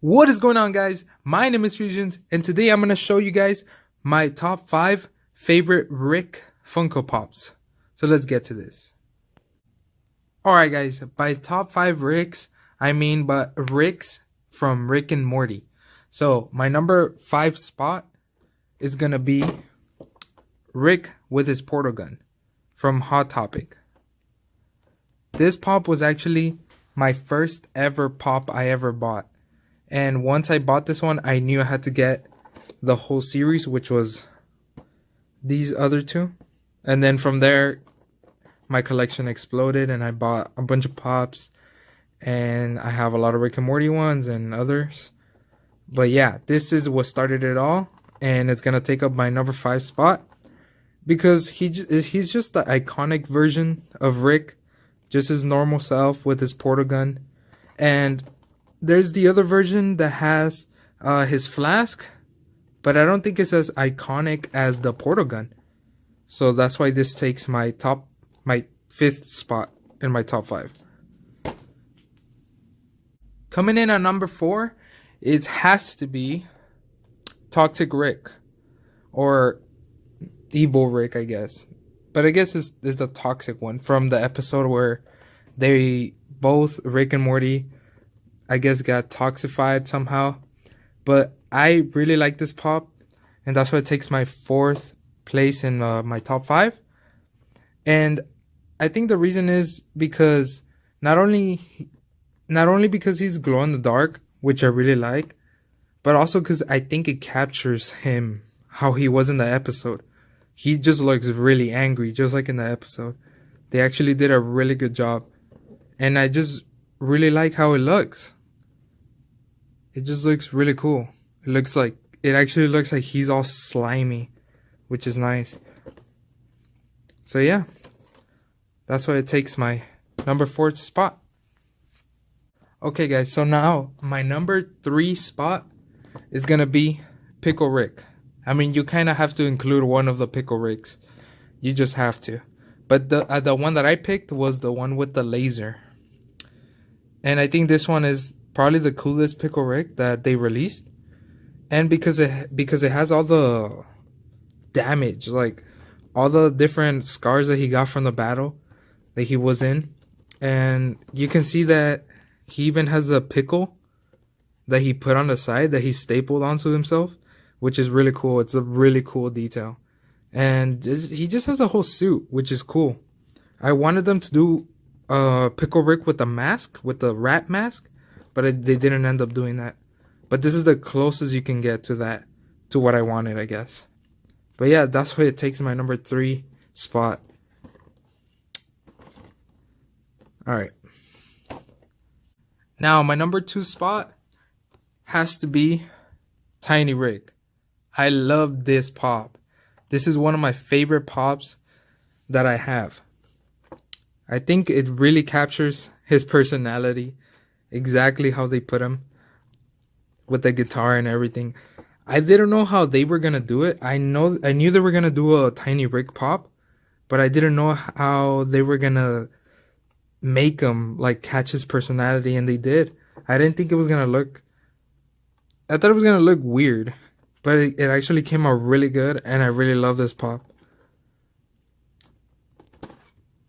What is going on, guys? My name is Fusions, and today I'm going to show you guys my top 5 favorite Rick Funko Pops. So let's get to this. Alright guys, by top 5 Ricks, I mean but Ricks from Rick and Morty. So my number 5 spot is going to be Rick with his portal gun from Hot Topic. This pop was actually my first ever pop I ever bought. And once I bought this one, I knew I had to get the whole series, which was these other two. And then from there, my collection exploded and I bought a bunch of pops. And I have a lot of Rick and Morty ones and others. But yeah, this is what started it all. And it's going to take up my number 5 spot. Because he's just the iconic version of Rick. Just his normal self with his portal gun. And there's the other version that has his flask, but I don't think it's as iconic as the portal gun. So that's why this takes my 5th spot in my top 5. Coming in at number 4, it has to be Toxic Rick, or Evil Rick, I guess. But I guess it's the toxic one from the episode where they both, Rick and Morty, I guess got toxified somehow. But I really like this pop, and that's why it takes my 4th place in my top 5. And I think the reason is because not only because he's glow in the dark, which I really like, but also because I think it captures him, how he was in the episode. He just looks really angry, just like in the episode. They actually did a really good job, and I just really like how it looks. It just looks really cool. It actually looks like he's all slimy, which is nice. So yeah, that's why it takes my number 4 spot. Okay guys, so now my number 3 spot is gonna be Pickle Rick. I mean, you kind of have to include one of the Pickle Ricks. You just have to. But the one that I picked was the one with the laser. And I think this one is probably the coolest Pickle Rick that they released. And because it has all the damage, like all the different scars that he got from the battle that he was in. And you can see that he even has a pickle that he put on the side that he stapled onto himself, which is really cool. It's a really cool detail. And he just has a whole suit, which is cool. I wanted them to do Pickle Rick with the mask, with the rat mask, but they didn't end up doing that. But this is the closest you can get to that, to what I wanted, I guess. But yeah, that's why it takes my number 3 spot. Alright. Now, my number 2 spot has to be Tiny Rick. I love this pop. This is one of my favorite pops that I have. I think it really captures his personality, exactly how they put him with the guitar and everything. I didn't know how they were gonna do it. I knew they were gonna do a Tiny Rick pop, but I didn't know how they were gonna make him like catch his personality, and they did. I didn't think it was gonna look. I thought it was gonna look weird, but it actually came out really good, and I really love this pop.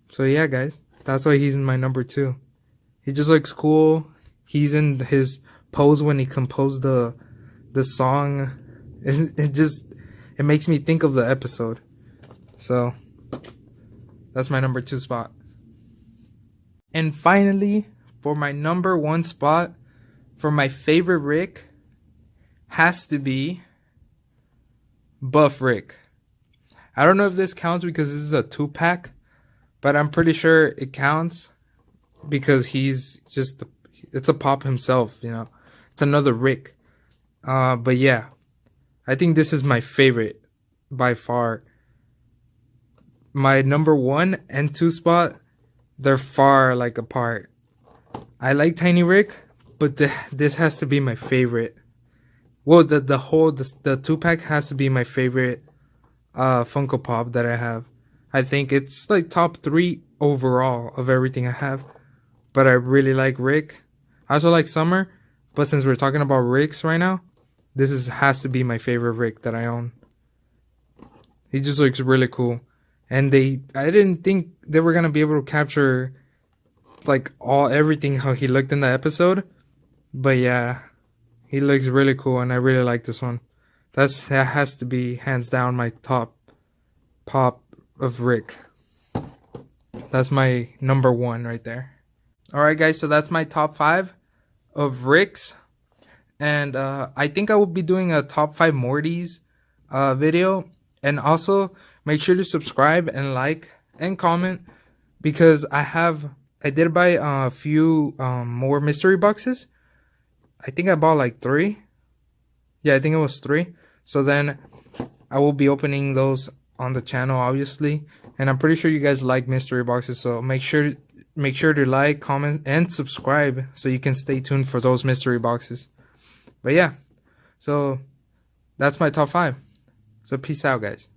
So yeah, guys, that's why he's in my number 2. He just looks cool. He's in his pose when he composed the song. It makes me think of the episode. So that's my number 2 spot. And finally, for my number 1 spot, for my favorite Rick, has to be Buff Rick. I don't know if this counts because this is a 2-pack, but I'm pretty sure it counts because he's just, it's a pop himself, you know. It's another Rick. But yeah, I think this is my favorite by far. My number 1 and 2 spot, they're far like apart. I like Tiny Rick, but this has to be my favorite. Well, the 2-pack has to be my favorite Funko Pop that I have. I think it's like top 3 overall of everything I have. But I really like Rick. I also like Summer, But since we're talking about Ricks right now, has to be my favorite Rick that I own. He just looks really cool. And I didn't think they were gonna be able to capture like everything how he looked in the episode. But yeah, he looks really cool and I really like this one. That has to be hands down my top pop of Rick. That's my number 1 right there. Alright guys, so that's my top 5 of Ricks. And I think I will be doing a top 5 Mortys video. And also make sure to subscribe and like and comment, because I did buy a few more mystery boxes. I think I bought like 3. Yeah, I think it was 3. So then I will be opening those on the channel, obviously. And I'm pretty sure you guys like mystery boxes, so make sure to like, comment, and subscribe so you can stay tuned for those mystery boxes. But yeah, so that's my top 5. So peace out, guys.